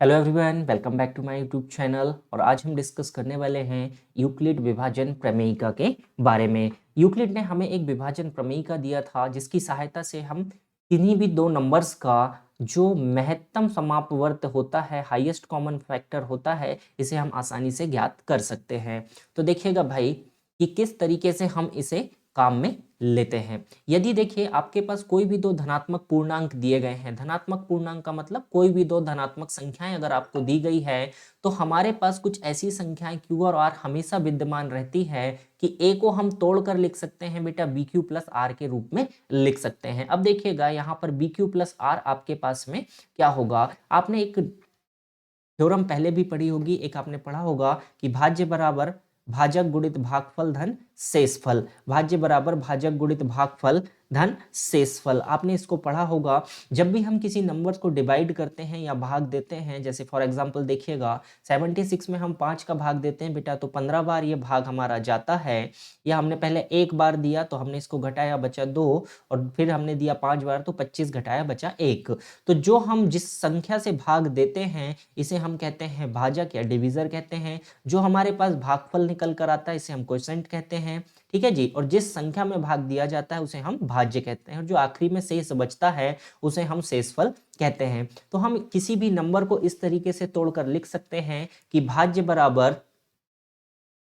Hello everyone, welcome back to my YouTube channel. और आज हम डिस्कस करने वाले हैं यूक्लिड विभाजन प्रमेयिका के बारे में। यूक्लिड ने हमें एक विभाजन प्रमेयिका दिया था जिसकी सहायता से हम किन्हीं भी दो नंबर्स का जो महत्तम समापवर्त होता है, हाईएस्ट कॉमन फैक्टर होता है, इसे हम आसानी से ज्ञात कर सकते हैं। तो देखिएगा भाई कि किस तरीके से हम इसे काम में लेते हैं। यदि देखिए आपके पास कोई भी दो धनात्मक पूर्णांक दिए गए हैं, धनात्मक पूर्णांक का मतलब कोई भी दो धनात्मक संख्याएं अगर आपको दी गई है तो हमारे पास कुछ ऐसी संख्याएं Q और R हमेशा विद्यमान रहती है कि A को हम तोड़कर लिख सकते हैं बेटा BQ प्लस R के रूप में लिख सकते हैं। अब देखिएगा यहाँ पर BQ प्लस R आपके पास में क्या होगा। आपने एक थ्योरम पहले भी पढ़ी होगी, एक आपने पढ़ा होगा कि भाज्य बराबर भाजक गुणित भागफल धन शेषफल, भाज्य बराबर भाजक गुणित भागफल धन शेषफल। आपने इसको पढ़ा होगा। जब भी हम किसी नंबर्स को डिवाइड करते हैं या भाग देते हैं, जैसे फॉर एग्जांपल देखिएगा 76 में हम 5 का भाग देते हैं बेटा, तो 15 बार ये भाग हमारा जाता है। या हमने पहले एक बार दिया तो हमने इसको घटाया बचा 2, और फिर हमने दिया 5 बार तो 25 घटाया बचा 1। तो जो हम जिस संख्या से भाग देते हैं इसे हम कहते हैं भाजक या डिविजर कहते हैं। जो हमारे पास भागफल निकल कर आता है इसे हम क्वोशिएंट कहते हैं, ठीक है जी। और जिस संख्या में भाग दिया जाता है उसे हम भाज्य कहते हैं, और जो आखिरी में शेष बचता है उसे हम शेषफल कहते हैं। तो हम किसी भी नंबर को इस तरीके से तोड़कर लिख सकते हैं कि भाज्य बराबर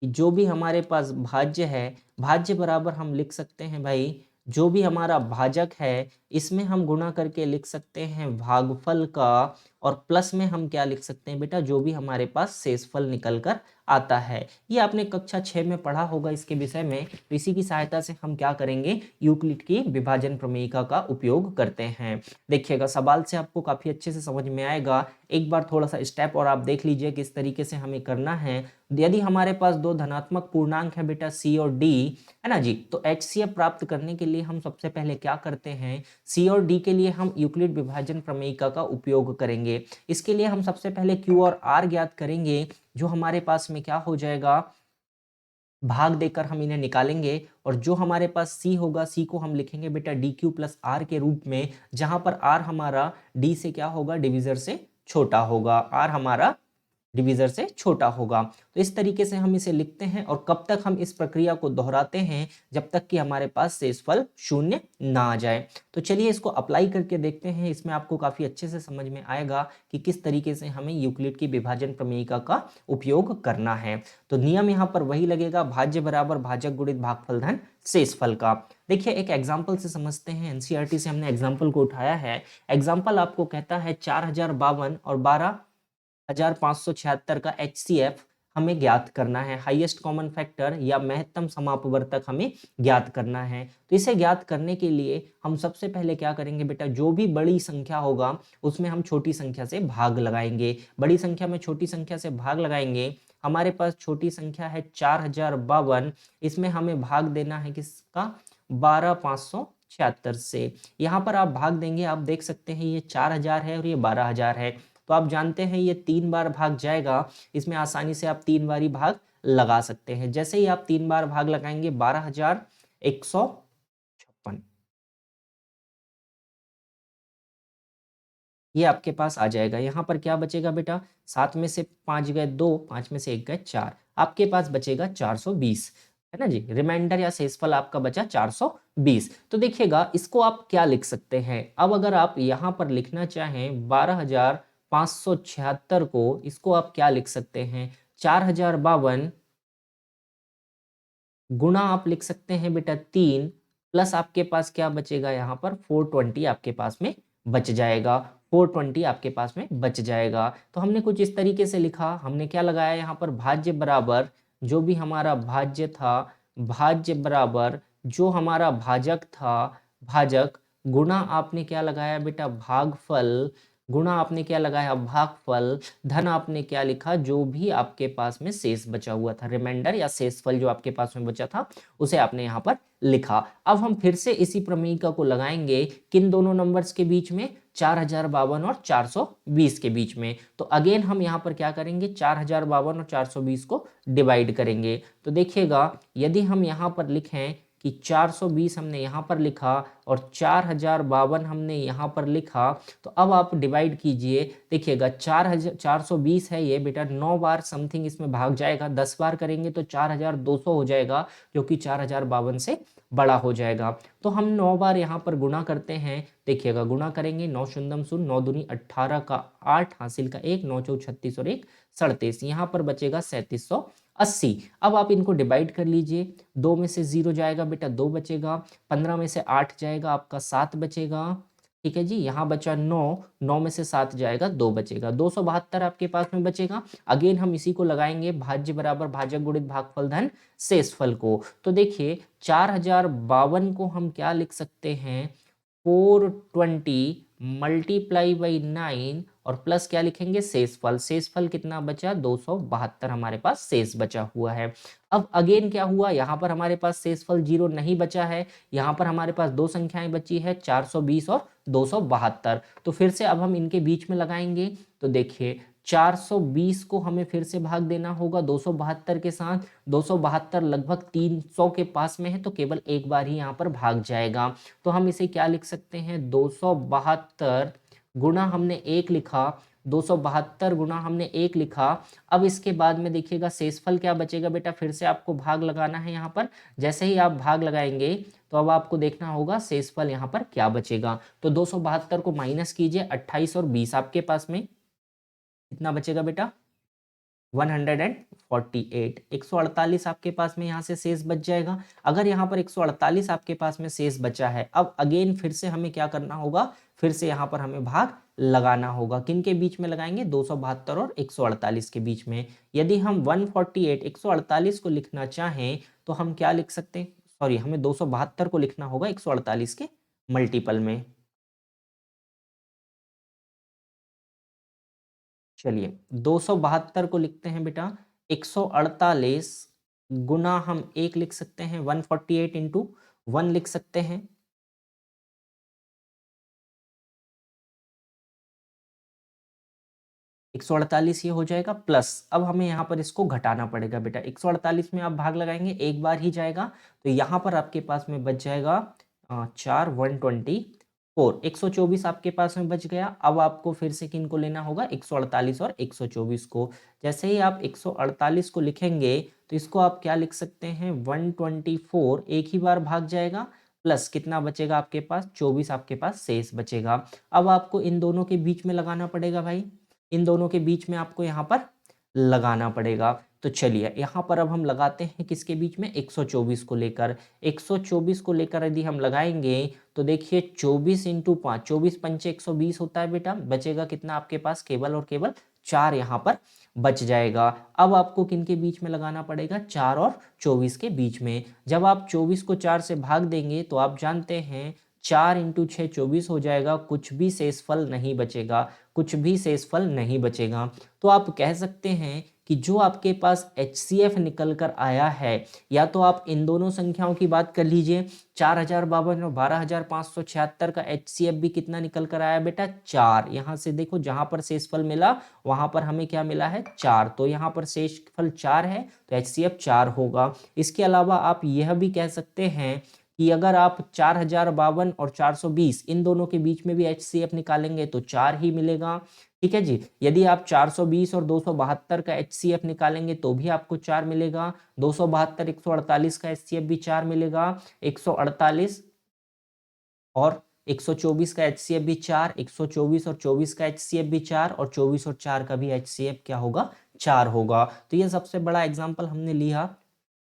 जो भी हमारे पास भाज्य है, भाज्य बराबर हम लिख सकते हैं भाई जो भी हमारा भाजक है इसमें हम गुणा करके लिख सकते हैं भागफल का, और प्लस में हम क्या लिख सकते हैं बेटा जो भी हमारे पास शेषफल निकल कर आता है। ये आपने कक्षा 6 में पढ़ा होगा इसके विषय में। तो इसी की सहायता से हम क्या करेंगे, यूक्लिड की विभाजन प्रमेयिका का उपयोग करते हैं। देखिएगा सवाल से आपको काफी अच्छे से समझ में आएगा। एक बार थोड़ा सा स्टेप और आप देख लीजिए किस तरीके से हमें करना है। यदि हमारे पास दो धनात्मक पूर्णांक है बेटा C और D, है ना जी, तो HCF प्राप्त करने के लिए हम सबसे पहले क्या करते हैं, C और D के लिए हम यूक्लिड विभाजन प्रमेयिका का उपयोग करेंगे। इसके लिए हम सबसे पहले Q और R ज्ञात करेंगे। जो हमारे पास में क्या हो जाएगा, भाग देकर हम इन्हें निकालेंगे, और जो हमारे पास C होगा C को हम लिखेंगे बेटा DQ प्लस R के रूप में, जहां पर R हमारा D से क्या होगा, डिविजर से छोटा होगा। R हमारा डिविजर से छोटा होगा। तो इस तरीके से हम इसे लिखते हैं, और कब तक हम इस प्रक्रिया को दोहराते हैं, जब तक कि हमारे पास शेषफल शून्य ना आ जाए। तो चलिए इसको अप्लाई करके देखते हैं। इसमें आपको काफी अच्छे से समझ में आएगा कि किस तरीके से हमें यूक्लिड की विभाजन प्रमेयिका का उपयोग करना है। तो नियम यहाँ पर वही लगेगा, भाज्य बराबर भाजक गुणित भागफल धन शेषफल का। देखिए एक एग्जाम्पल से समझते हैं। एनसीईआरटी से हमने एग्जाम्पल को उठाया है। एग्जाम्पल आपको कहता है 4052 और 12,576 का HCF हमें ज्ञात करना है। हाईएस्ट कॉमन फैक्टर या महत्तम समापवर्तक हमें ज्ञात करना है। तो इसे ज्ञात करने के लिए हम सबसे पहले क्या करेंगे बेटा, जो भी बड़ी संख्या होगा उसमें हम छोटी संख्या से भाग लगाएंगे। बड़ी संख्या में छोटी संख्या से भाग लगाएंगे। हमारे पास छोटी संख्या है 4052, इसमें हमें भाग देना है किसका, 12,576 से। यहाँ पर आप भाग देंगे, आप देख सकते हैं ये 4000 है और ये 12000 है। तो आप जानते हैं ये 3 बार भाग जाएगा। इसमें आसानी से आप 3 बार ही भाग लगा सकते हैं। जैसे ही आप 3 बार भाग लगाएंगे 12,156 ये आपके पास आ जाएगा। यहाँ पर क्या बचेगा बेटा, 7 में से 5 गए 2, 5 में से 1 गए 4, आपके पास बचेगा 420, है ना जी। रिमाइंडर या शेषफल आपका बचा 420। तो देखिएगा इसको आप क्या लिख सकते हैं। अब अगर आप यहाँ पर लिखना चाहें 12,576 को, इसको आप क्या लिख सकते हैं, 4052 गुणा आप लिख सकते हैं बेटा 3, प्लस आपके पास क्या बचेगा, यहाँ पर 420 आपके पास में बच जाएगा। 420 आपके पास में बच जाएगा। तो हमने कुछ इस तरीके से लिखा। हमने क्या लगाया यहाँ पर, भाज्य बराबर जो भी हमारा भाज्य था, भाज्य बराबर जो हमारा भाजक था, भाजक गुणा आपने क्या लगाया बेटा, भागफल, गुणा आपने क्या लगाया, भागफल, धन आपने क्या लिखा, जो भी आपके पास में शेष बचा हुआ था, रिमाइंडर या शेषफल जो आपके पास में बचा था उसे आपने यहाँ पर लिखा। अब हम फिर से इसी प्रमेयिका को लगाएंगे किन दोनों नंबर्स के बीच में, 4052 और 420 के बीच में। तो अगेन हम यहाँ पर क्या करेंगे, 4052 और 420 को डिवाइड करेंगे। तो देखिएगा यदि हम यहाँ पर लिखें कि 420 हमने यहाँ पर लिखा और 4052 हमने यहाँ पर लिखा। तो अब आप डिवाइड कीजिए, देखिएगा 420 है ये बेटा, 9 बार समथिंग इसमें भाग जाएगा, 10 बार करेंगे तो 4200 हो जाएगा, जो कि 4052 से बड़ा हो जाएगा। तो हम 9 बार यहाँ पर गुणा करते हैं, देखिएगा गुणा करेंगे, 9 शून्यम शून्य, 9 दूनी 18 का 8, हासिल का 1, 9 चौक 36 और 1 37, यहाँ पर बचेगा 3780। अब आप इनको डिवाइड कर लीजिए, 2 में से 0 जाएगा बेटा, 2 बचेगा, 15 में से 8 जाएगा आपका 7 बचेगा, ठीक है जी। यहाँ बचा 9, 9 में से 7 जाएगा 2 बचेगा, 272 आपके पास में बचेगा। अगेन हम इसी को लगाएंगे, भाज्य बराबर भाजक गुणित भागफल धन शेषफल को। तो देखिए 4052 को हम क्या लिख सकते हैं, 420 मल्टीप्लाई बाई 9 और प्लस क्या लिखेंगे, शेषफल। शेषफल कितना बचा, 272 हमारे पास शेष बचा हुआ है। अब अगेन क्या हुआ, यहाँ पर हमारे पास शेषफल 0 नहीं बचा है, यहाँ पर हमारे पास दो संख्याएं बची है, 420 और 272। तो फिर से अब हम इनके बीच में लगाएंगे, तो देखिए 420 को हमें फिर से भाग देना होगा 272 के साथ, 272 लगभग 300 के पास में है, तो केवल एक बार ही यहाँ पर भाग जाएगा। तो हम इसे क्या लिख सकते हैं, 272 गुणा हमने 1 लिखा, 272 गुणा हमने 1 लिखा। अब इसके बाद में देखिएगा शेषफल क्या बचेगा बेटा, फिर से आपको भाग लगाना है यहाँ पर। जैसे ही आप भाग लगाएंगे तो अब आपको देखना होगा शेषफल यहाँ पर क्या बचेगा। तो 272 को माइनस कीजिए, 28 और 20 आपके पास में कितना बचेगा बेटा, 148, 148 आपके पास में यहाँ से शेष बच जाएगा। अगर यहाँ पर 148 आपके पास में शेष बचा है, अब अगेन फिर से हमें क्या करना होगा, फिर से यहाँ पर हमें भाग लगाना होगा। किन के बीच में लगाएंगे, 272 और 148 के बीच में। यदि हम 148 148 को लिखना चाहें तो हम क्या लिख सकते हैं, सॉरी हमें 272 को लिखना होगा 148 के मल्टीपल में। चलिए 272 को लिखते हैं बेटा 148 गुना हम 1 लिख सकते हैं, 148 इंटू 1 लिख सकते हैं। 148 ये हो जाएगा प्लस, अब हमें यहाँ पर इसको घटाना पड़ेगा बेटा। 148 में आप भाग लगाएंगे, एक बार ही जाएगा, तो यहाँ पर आपके पास में बच जाएगा 4, 124, 124 आपके पास में बच गया। अब आपको फिर से किन को लेना होगा, 148 और 124 को। जैसे ही आप 148 को लिखेंगे तो इसको आप क्या लिख सकते हैं, 124 एक ही बार भाग जाएगा, प्लस कितना बचेगा आपके पास, 24 आपके पास शेष बचेगा। अब आपको इन दोनों के बीच में लगाना पड़ेगा भाई, इन दोनों के बीच में आपको यहाँ पर लगाना पड़ेगा। तो चलिए यहाँ पर अब हम लगाते हैं किसके बीच में, 124 को लेकर। 124 को लेकर यदि हम लगाएंगे तो देखिए 24 इंटू 5, 24 पंचे 120 होता है बेटा, बचेगा कितना आपके पास, केवल और केवल 4 यहाँ पर बच जाएगा। अब आपको किन के बीच में लगाना पड़ेगा, 4 और 24 के बीच में। जब आप 24 को 4 से भाग देंगे तो आप जानते हैं 4 इंटू 6 24 हो जाएगा, कुछ भी शेषफल नहीं बचेगा, कुछ भी शेषफल नहीं बचेगा। तो आप कह सकते हैं कि जो आपके पास HCF निकल कर आया है, या तो आप इन दोनों संख्याओं की बात कर लीजिए, 4052 और 12576 का HCF भी कितना निकल कर आया बेटा, 4। यहाँ से देखो जहां पर शेषफल मिला वहां पर हमें क्या मिला है, 4, तो यहाँ पर शेषफल 4 है तो HCF 4 होगा। इसके अलावा आप यह भी कह सकते हैं कि अगर आप 4052 और 420 इन दोनों के बीच में भी HCF निकालेंगे तो 4 ही मिलेगा, ठीक है जी। यदि आप 420 और 272 का HCF निकालेंगे तो भी आपको 4 मिलेगा, 272 148 का HCF भी 4 मिलेगा, 148 और 124 का HCF भी 4, 124 और 24 का HCF भी 4, और 24 और 4 का भी HCF क्या होगा, 4 होगा। तो ये सबसे बड़ा एग्जाम्पल हमने लिया,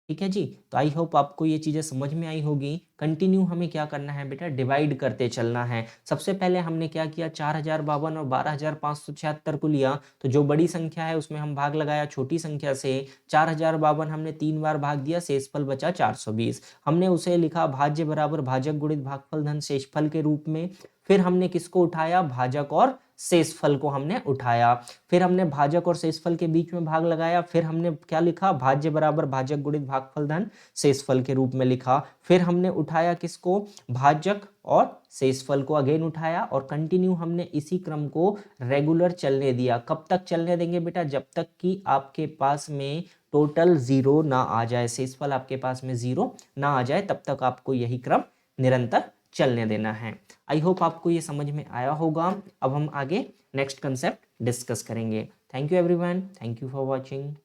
ठीक है जी। तो आई होप आपको ये चीज़ें समझ में आई होगी। कंटिन्यू हमें क्या करना है बेटा, डिवाइड करते चलना है। सबसे पहले हमने क्या किया, 4052 और 12576 को लिया, तो जो बड़ी संख्या है उसमें हम भाग लगाया छोटी संख्या से। 4052 हमने 3 बार भाग दिया, शेषफल बचा 420, हमने उसे लिखा भाज्य बराबर भाजक गुणित भागफल धन शेषफल के रूप में। फिर हमने किसको उठाया, भाजक और शेषफल को हमने उठाया। फिर हमने भाजक और शेषफल के बीच में भाग लगाया, फिर हमने क्या लिखा, भाज्य बराबर भाजक गुणित भागफल धन शेषफल के रूप में लिखा। फिर हमने उठाया किसको, भाजक और शेषफल को अगेन उठाया, और कंटिन्यू हमने इसी क्रम को रेगुलर चलने दिया। कब तक चलने देंगे बेटा, जब तक कि आपके पास में टोटल 0 ना आ जाए, शेषफल आपके पास में 0 ना आ जाए, तब तक आपको यही क्रम निरंतर चलने देना है। आई होप आपको ये समझ में आया होगा। अब हम आगे नेक्स्ट कंसेप्ट डिस्कस करेंगे। Thank you everyone, thank you for watching.